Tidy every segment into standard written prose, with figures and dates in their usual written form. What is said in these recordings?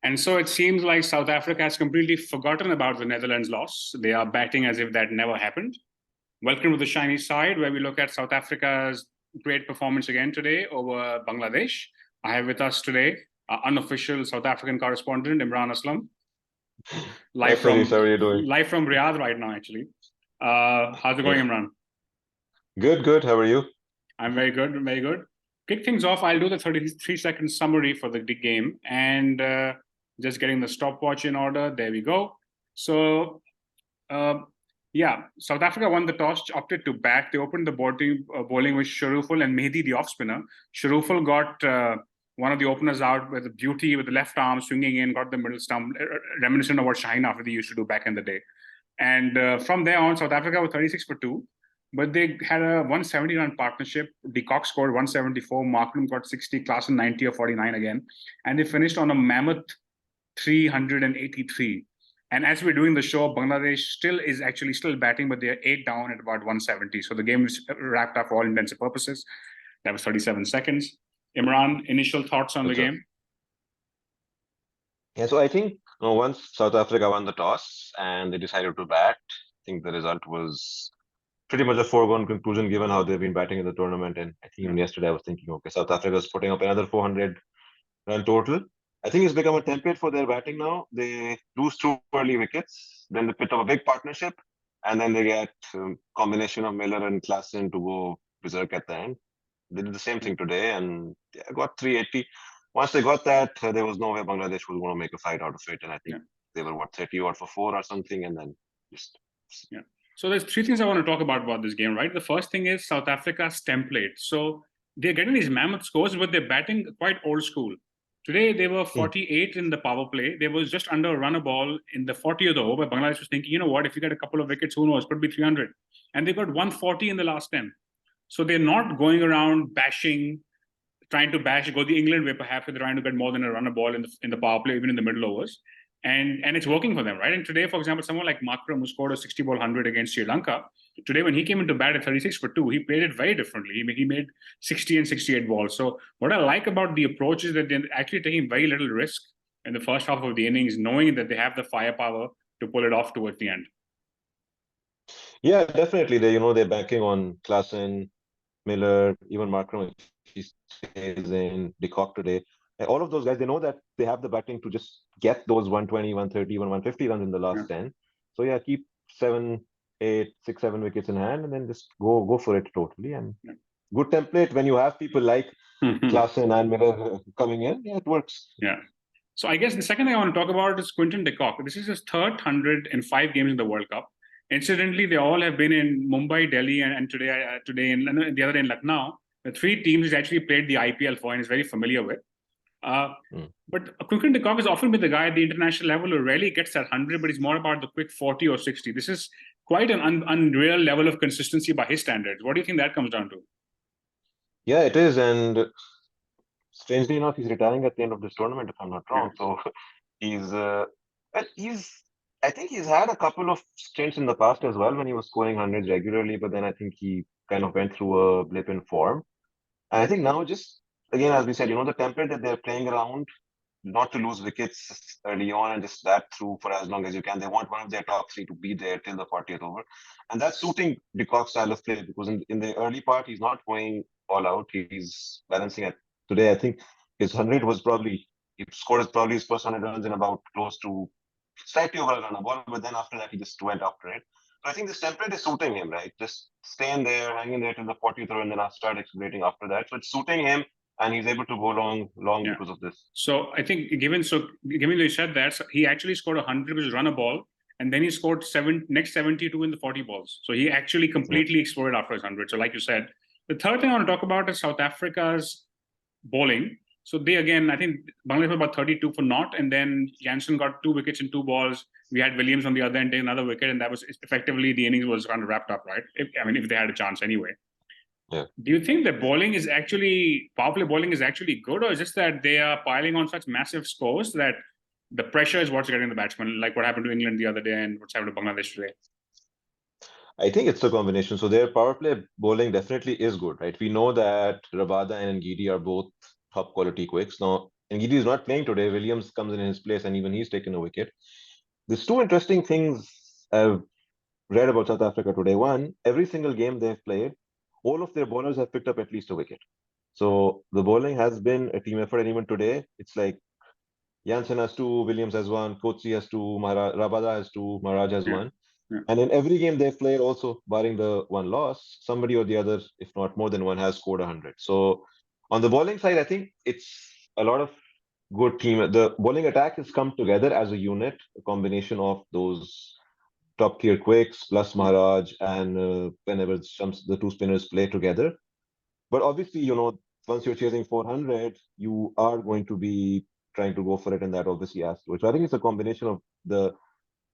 And so it seems like South Africa has completely forgotten about the Netherlands loss. They are batting as if that never happened. Welcome to the shiny side, where we look at South Africa's great performance again today over Bangladesh. I have with us today our unofficial South African correspondent, Imran Aslam, live How are you doing? live from Riyadh right now, actually. How's it going, Yeah. Imran? Good. How are you? I'm very good, very good. Kick things off, I'll do the 33-second summary for the game and just getting the stopwatch in order. There we go. So, yeah, South Africa won the toss, opted to bat. They opened the bowling with Sharuful and Mehdi, the off spinner. Sharuful got one of the openers out with a beauty with the left arm swinging in, got the middle stump, reminiscent of what Shaheen Afridi used to do back in the day. And from there on, South Africa was 36 for 2. But they had a 170-run partnership. De Kock scored 174. Markram got 60. Klaasen 90 or 49 again. And they finished on a mammoth 383. And as we're doing the show, Bangladesh is still batting, but they're 8 down at about 170. So the game is wrapped up for all intents and purposes. That was 37 seconds. Imran, initial thoughts on the game? Yeah, so I think once South Africa won the toss and they decided to bat, I think the result was pretty much a foregone conclusion given how they've been batting in the tournament. And I think even yesterday I was thinking, okay, South Africa is putting up another 400 run total. I think it's become a template for their batting now. They lose 2 early wickets, then they put up a big partnership, and then they get combination of Miller and Klaasen to go berserk at the end. They did the same thing today and got 380. Once they got that, there was no way Bangladesh was going to make a fight out of it. And I think they were, 30 odd for 4 or something, and then just... Yeah. So there's 3 things I want to talk about this game, right? The first thing is South Africa's template. So they're getting these mammoth scores, but they're batting quite old school. Today, they were 48 in the power play. They was just under a run a ball in the 40th over. Bangladesh was thinking, you know what, if you get a couple of wickets, who knows, could be 300. And they got 140 in the last 10. So they're not going around trying to go the England way, perhaps, they're trying to get more than a run a ball in the power play, even in the middle overs. And it's working for them, right? And today, for example, someone like Markram, who scored a 60-ball 100 against Sri Lanka, today when he came into bat at 36 for 2, he played it very differently. He made 60 and 68 balls. So what I like about the approach is that they're actually taking very little risk in the first half of the innings, knowing that they have the firepower to pull it off towards the end. Yeah, definitely. They're banking on Klaasen, Miller, even Markram, he stays in, De Kock today. And all of those guys, they know that they have the batting to just get those 120, 130, even 150 runs in the last 10. So yeah, keep 7, 8, 6, 7 wickets in hand and then just go for it totally. And good template when you have people like Klaasen and Miller coming in. Yeah, it works. Yeah. So I guess the second thing I want to talk about is Quinton de Kock. This is his third 100 in 5 games in the World Cup. Incidentally, they all have been in Mumbai, Delhi, and today in the other day in Lucknow. The 3 teams he's actually played the IPL for and is very familiar with. But Quinton de Kock has often been the guy at the international level who rarely gets that 100, but he's more about the quick 40 or 60. This is quite an unreal level of consistency by his standards. What do you think that comes down to? Yeah, it is. And strangely enough, he's retiring at the end of this tournament, if I'm not wrong. So I think he's had a couple of stints in the past as well when he was scoring hundreds regularly, but then I think he kind of went through a blip in form. And I think now just, again, as we said, the template that they're playing around, not to lose wickets early on and just bat through for as long as you can. They want one of their top 3 to be there till the 40th over. And that's suiting De Kock's style of play because in the early part, he's not going all out. He's balancing it. Today, I think his 100 was he scored probably his first 100 runs in about close to slightly over a run a ball, but then after that, he just went after it. So I think this template is suiting him, right? Just staying there, hanging there till the 40th over, and then I'll start accelerating after that. So it's suiting him, and he's able to go long because of this. So I think, given that you said that, so he actually scored 100, which is run a ball, and then he scored next 72 in the 40 balls. So he actually completely exploded after his 100. So like you said, the third thing I want to talk about is South Africa's bowling. So they, again, I think Bangladesh was about 32 for naught, and then Jansen got 2 wickets in 2 balls. We had Williams on the other end take another wicket, and that was effectively the innings was kind of wrapped up, right? If they had a chance anyway. Yeah. Do you think that power play bowling is actually good, or is it just that they are piling on such massive scores that the pressure is what's getting the batsmen, like what happened to England the other day and what's happened to Bangladesh today? I think it's a combination. So their power play bowling definitely is good, right? We know that Rabada and Ngidi are both top quality quicks. Now, and Giddy is not playing today. Williams comes in his place, and even he's taken a wicket. There's two interesting things I've read about South Africa today. One, every single game they've played, all of their bowlers have picked up at least a wicket. So the bowling has been a team effort, and even today, it's like Jansen has two, Williams has one, Kotsi has two, Rabada has two, Maharaj has Yeah. one. Yeah. And in every game they've played, also barring the one loss, somebody or the other, if not more than one, has scored 100. So on the bowling side, I think it's a lot of good team. The bowling attack has come together as a unit, a combination of those top tier quicks plus Maharaj and whenever the two spinners play together. But obviously, once you're chasing 400, you are going to be trying to go for it, and that obviously has to. So I think it's a combination of the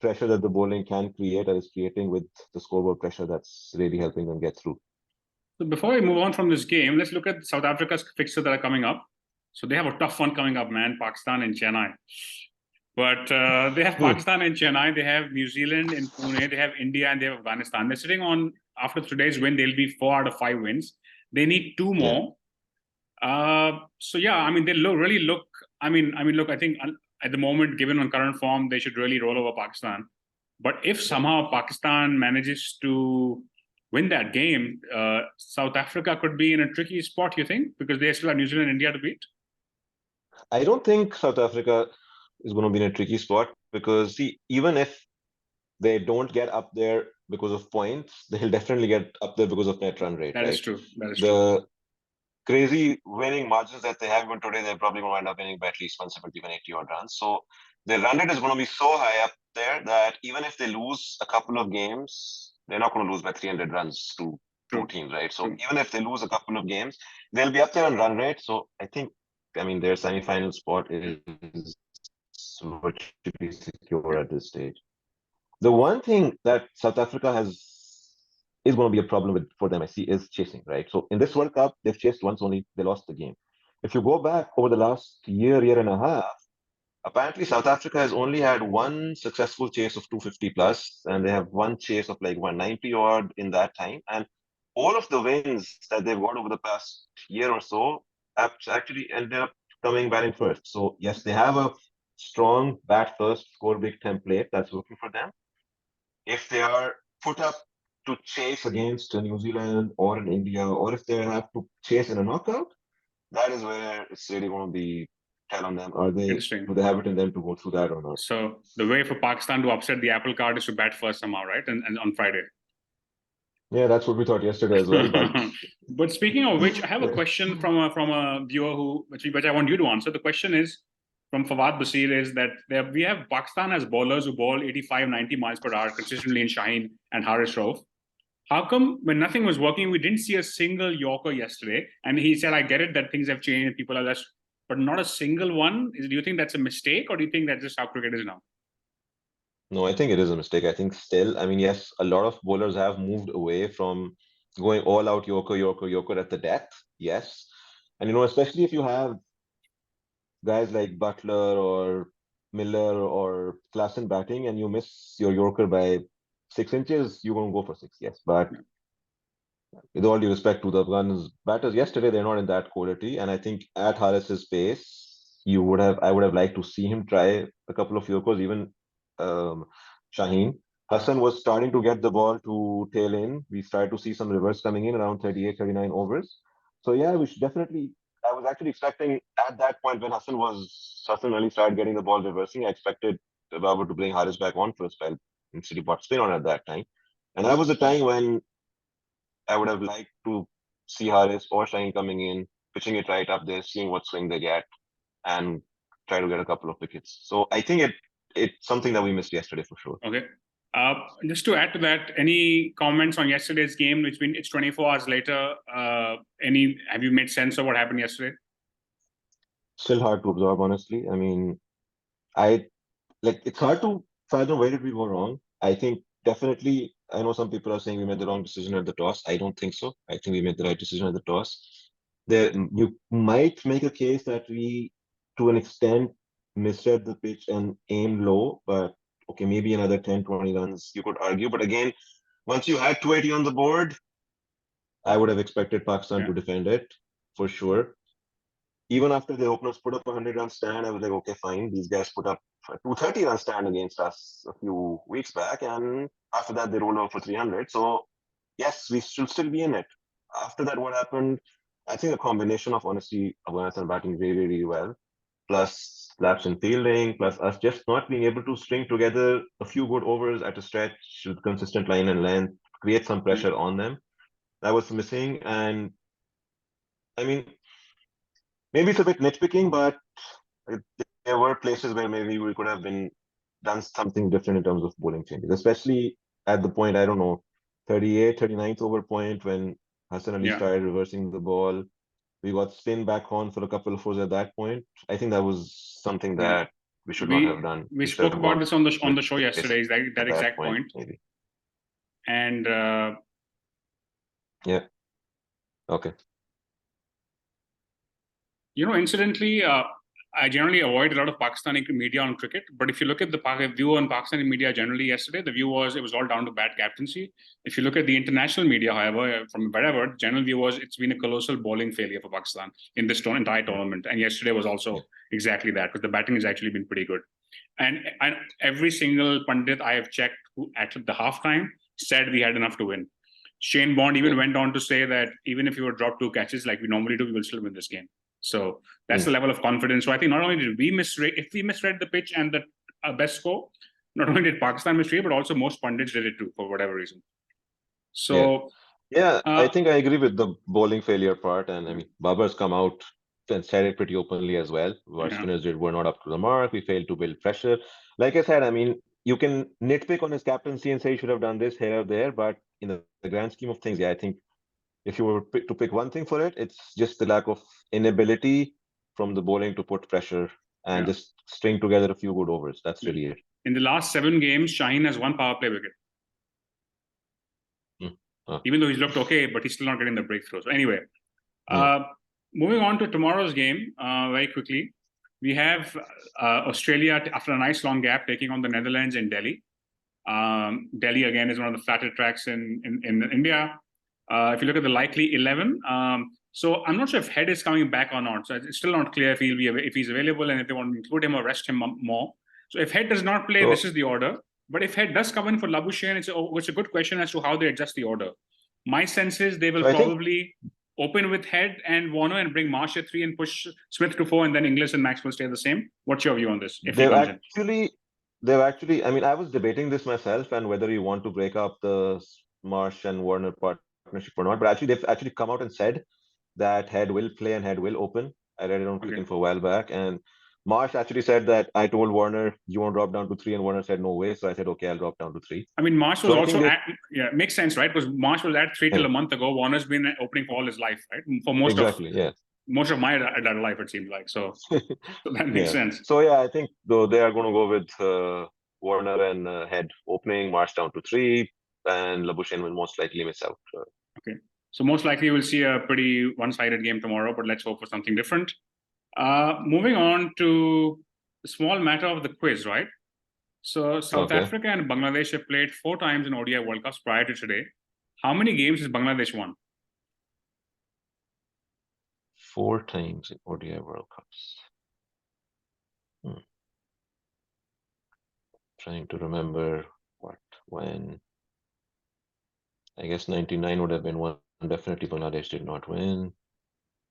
pressure that the bowling can create and is creating with the scoreboard pressure that's really helping them get through. So before we move on from this game, let's look at South Africa's fixtures that are coming up. So they have a tough one coming up, man. Pakistan and Chennai. But they have Pakistan and Chennai. They have New Zealand in Pune. They have India and they have Afghanistan. They're sitting on, after today's win, they'll be 4 out of 5 wins. They need 2 more. So yeah, I mean, they really look. I mean, look. I think at the moment, given on current form, they should really roll over Pakistan. But if somehow Pakistan manages to win that game, South Africa could be in a tricky spot. You think, because they still have New Zealand and India to beat? I don't think South Africa is going to be in a tricky spot because, see, even if they don't get up there because of points, they'll definitely get up there because of net run rate, That right? is true. That is true. The crazy winning margins that they have even today, they're probably going to end up winning by at least 170, 180 odd runs. So their run rate is going to be so high up there that even if they lose a couple of games, they're not going to lose by 300 runs to two teams, right? So even if they lose a couple of games, they'll be up there on run rate. So I think, their semi-final spot is virtually secure at this stage. The one thing that South Africa is going to be a problem for them, I see, is chasing, right? So in this World Cup, they've chased once only, they lost the game. If you go back over the last year and a half, apparently South Africa has only had one successful chase of 250 plus, and they have one chase of like 190 odd in that time. And all of the wins that they've got over the past year or so have actually ended up coming batting first. So yes, they have a strong bat first, score big template that's working for them. If they are put up to chase against New Zealand or in India, or if they have to chase in a knockout, that is where it's really going to be hell on them. Do they have it in them to go through that or not? So the way for Pakistan to upset the apple cart is to bat first somehow, right? And on Friday. Yeah, that's what we thought yesterday as well. But speaking of which, I have a question from a viewer which I want you to answer. The question is from Fawad Basir is that we have Pakistan as bowlers who bowl 85, 90 miles per hour consistently in Shaheen and Haris Rauf. How come when nothing was working, we didn't see a single Yorker yesterday? And he said, I get it that things have changed and people are less, but not a single one. Do you think that's a mistake or do you think that's just how cricket is now? No, I think it is a mistake. I think still, yes, a lot of bowlers have moved away from going all out Yorker at the death. Yes. And, especially if you have guys like Butler or Miller or Klassen batting and you miss your Yorker by 6 inches, you're going to go for 6, yes. But with all due respect to the Afghan batters yesterday, they're not in that quality. And I think at Harris's pace, I would have liked to see him try a couple of Yorkers, even Shaheen. Hassan was starting to get the ball to tail in. We started to see some reverse coming in around 38, 39 overs. So yeah, we should definitely. I was actually expecting at that point when Hassan really started getting the ball reversing. I expected Babar to bring Harris back on for a spell instead of spin on at that time. And that was the time when I would have liked to see Harris or Shaheen coming in, pitching it right up there, seeing what swing they get, and try to get a couple of wickets. So I think it's something that we missed yesterday for sure. Okay. Just to add to that, any comments on yesterday's game? It's 24 hours later. Have you made sense of what happened yesterday? Still hard to absorb, honestly. It's hard to fathom where did we go wrong. I think definitely, I know some people are saying we made the wrong decision at the toss. I don't think so. I think we made the right decision at the toss. You might make a case that we, to an extent, misread the pitch and aim low, but okay, maybe another 10, 20 runs you could argue. But again, once you had 280 on the board, I would have expected Pakistan to defend it for sure. even after the openers put up a 100-run stand, I was like, okay, fine. These guys put up a 230-run stand against us a few weeks back, and after that they rolled over for 300. So yes, we should still be in it. After that, what happened? I think a combination of honestly Afghanistan batting really, really well, plus laps in fielding, plus us just not being able to string together a few good overs at a stretch with consistent line and length, create some pressure on them. That was missing, and I mean, maybe it's a bit nitpicking, but it, there were places where maybe we could have been done something different in terms of bowling changes, especially at the point, I don't know, 38, 39th over point when Hassan Ali Yeah. started reversing the ball. We got spin back on for a couple of fours at that point. I think that was something Yeah. that we should not have We done. we We should spoke have about gone this on the with show pace yesterday, that at that exact point, point. maybe. And Yeah. Okay. Incidentally, I generally avoid a lot of Pakistani media on cricket. But if you look at the view on Pakistani media generally yesterday, the view was it was all down to bad captaincy. If you look at the international media, however, from wherever, general view was it's been a colossal bowling failure for Pakistan in this entire tournament. And yesterday was also exactly that, because the batting has actually been pretty good. And every single pundit I have checked who at the halftime said we had enough to win. Shane Bond even went on to say that even if we were dropped 2 catches like we normally do, we will still win this game. So that's the level of confidence. So I think not only did we misread, if we misread the pitch and the best score, not only did Pakistan misread, but also most pundits did it too for whatever reason. So Yeah, I think I agree with the bowling failure part. And I mean, Babar's come out and said it pretty openly as well. What spinners did were not up to the mark. We failed to build pressure. Like I said, I mean, you can nitpick on his captaincy and say he should have done this here or there, but in the grand scheme of things, yeah, I think if you were to pick one thing for it, it's just the lack of inability from the bowling to put pressure and just string together a few good overs. That's really it. In the last 7 games, Shaheen has 1 power play wicket. Even though he's looked okay, but he's still not getting the breakthrough. So anyway, moving on to tomorrow's game very quickly. We have Australia, after a nice long gap, taking on the Netherlands in Delhi. Delhi, again, is one of the flatter tracks in India. If you look at the likely 11, so I'm not sure if Head is coming back or not. So it's still not clear if he's available and if they want to include him or rest him more. So if Head does not play, this is the order. But if Head does come in for Labuschagne, it's a good question as to how they adjust the order. My sense is they will probably open with Head and Warner and bring Marsh at 3 and push Smith to 4, and then Inglis and Maxwell stay the same. What's your view on this? If he comes in? They've actually, I mean, I was debating this myself and whether you want to break up the Marsh and Warner partnership or not. But actually, they've actually come out and said that Head will play and Head will open. I read it on Cricket for a while back, and Marsh actually said that I told Warner you won't drop down to 3, and Warner said no way. So I said okay, I'll drop down to 3. I mean, Marsh was also at, makes sense, right? Because Marsh was at 3 till a month ago. Warner's been opening for all his life, right? For most of my adult life, it seems like. So that makes sense. So yeah, I think though they are going to go with Warner and Head opening, Marsh down to 3, and Labuschagne will most likely miss out. Okay. So most likely we'll see a pretty one-sided game tomorrow, but let's hope for something different. Moving on to the small matter of the quiz, right? So South Africa and Bangladesh have played 4 times in ODI World Cups prior to today. How many games has Bangladesh won? 4 times in ODI World Cups. Trying to remember when. I guess 99 would have been one. Definitely Bangladesh did not win.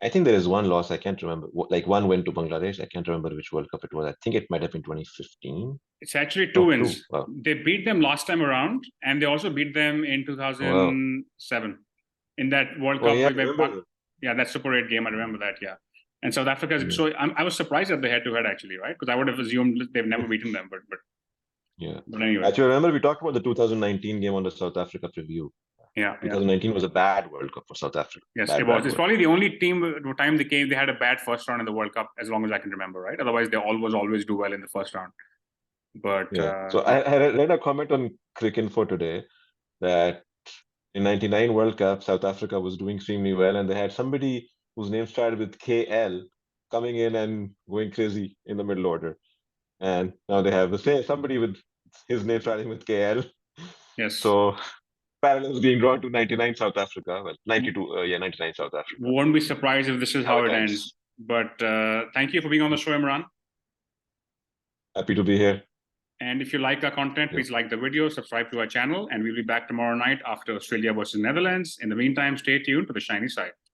I think there is one loss. I can't remember. Like one win to Bangladesh. I can't remember which World Cup it was. I think it might have been 2015. It's actually 2 wins. 2. Wow. They beat them last time around, and they also beat them in 2007 in that World Cup. Yeah, that Super 8 game. I remember that. Yeah, and South Africa. So I was surprised that they head-to-head actually, right? Because I would have assumed they've never beaten them, but yeah. But anyway, actually, remember we talked about the 2019 game on the South Africa preview. Yeah, 2019 was a bad World Cup for South Africa. Yes, it was. It's probably the only time they had a bad first round in the World Cup, as long as I can remember, right? Otherwise, they always do well in the first round. But so I read a comment on Cricinfo today that in '99 World Cup, South Africa was doing extremely well, and they had somebody whose name started with KL coming in and going crazy in the middle order, and now they have somebody with his name starting with KL. Yes. So parallels being drawn to '99 South Africa. Well, '92, 99 South Africa. Won't be surprised if this is how it ends. But thank you for being on the show, Imran. Happy to be here. And if you like our content, please like the video, subscribe to our channel, and we'll be back tomorrow night after Australia versus Netherlands. In the meantime, stay tuned to the shiny side.